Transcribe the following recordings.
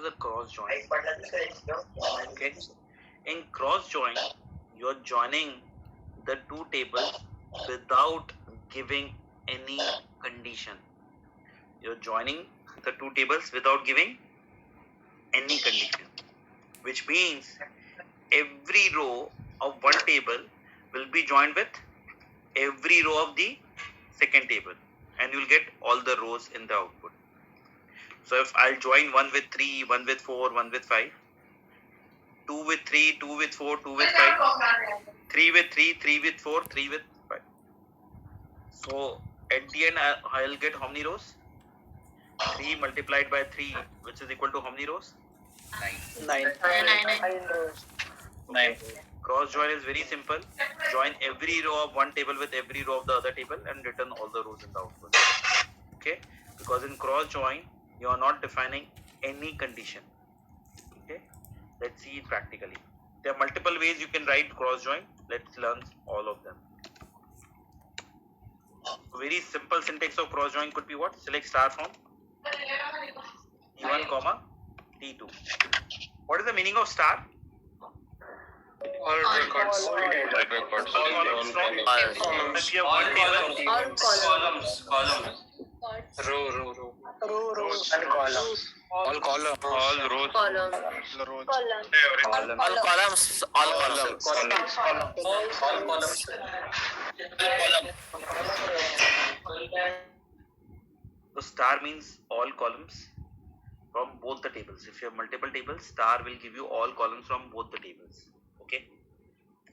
a cross join? Okay. In cross join, you're joining the two tables without giving any condition. You're joining the two tables without giving any condition, which means every row of one table will be joined with every row of the second table, and you'll get all the rows in the output. So if I'll join 1 with 3, 1 with 4, 1 with 5, 2 with 3, 2 with 4, 2 with 5, 3 with 3, 3 with 4, 3 with 5. So at the end I'll get how many rows? 3 multiplied by 3, which is equal to how many rows? 9. 9. Cross join is very simple. Join every row of one table with every row of the other table and return all the rows in the output. Okay? Because in cross join, you are not defining any condition. Okay? Let's see it practically. There are multiple ways you can write cross join. Let's learn all of them. A very simple syntax of cross join could be what? Select star from T1, comma T2. What is the meaning of star? All records. All columns from if you have one table. All columns. Row. Rows and columns. All columns. All rows. Columns. All columns. So star means all columns from both the tables. If you have multiple tables, star will give you all columns from both the tables. Okay,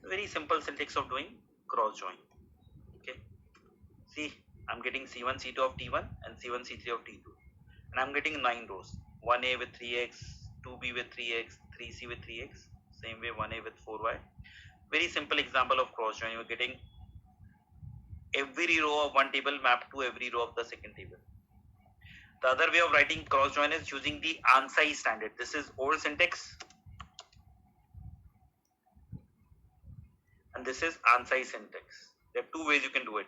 very simple syntax of doing cross join. Okay, see, I'm getting C1 C2 of T1 and C1 C3 of T2, and I'm getting 9 rows. 1A with 3x, 2B with 3x, 3C with 3x, same way 1A with 4y. Very simple example of cross join. You're getting every row of one table mapped to every row of the second table. The other way of writing cross join is using the ANSI standard. This is old syntax and this is ANSI syntax. There are two ways you can do it.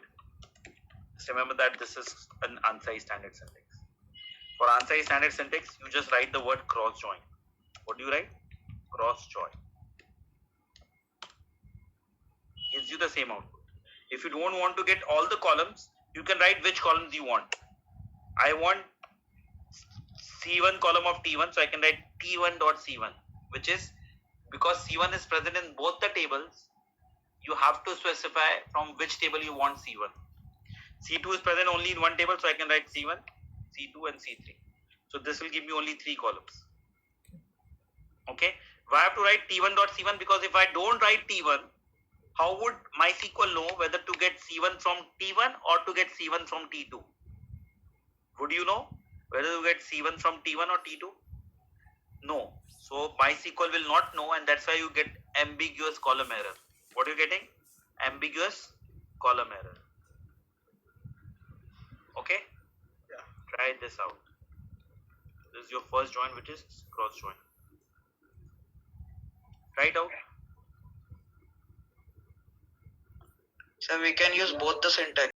Just remember that this is an ANSI standard syntax. For ANSI standard syntax, you just write the word cross join. What do you write? Cross join. Gives you the same output. If you don't want to get all the columns, you can write which columns you want. I want C1 column of T1, so I can write T1.C1, which is because C1 is present in both the tables, you have to specify from which table you want C1. C2 is present only in one table, so I can write C1, C2 and C3. So this will give me only 3 columns. Okay, why I have to write T1.C1? Because if I don't write T1, how would MySQL know whether to get C1 from T1 or to get C1 from T2? Would you know whether to get C1 from T1 or T2? No. So MySQL will not know, and that's why you get ambiguous column error. What are you getting? Ambiguous column error. Okay? Yeah. Try this out. This is your first join, which is cross join. Try it out. So we can use both the syntax.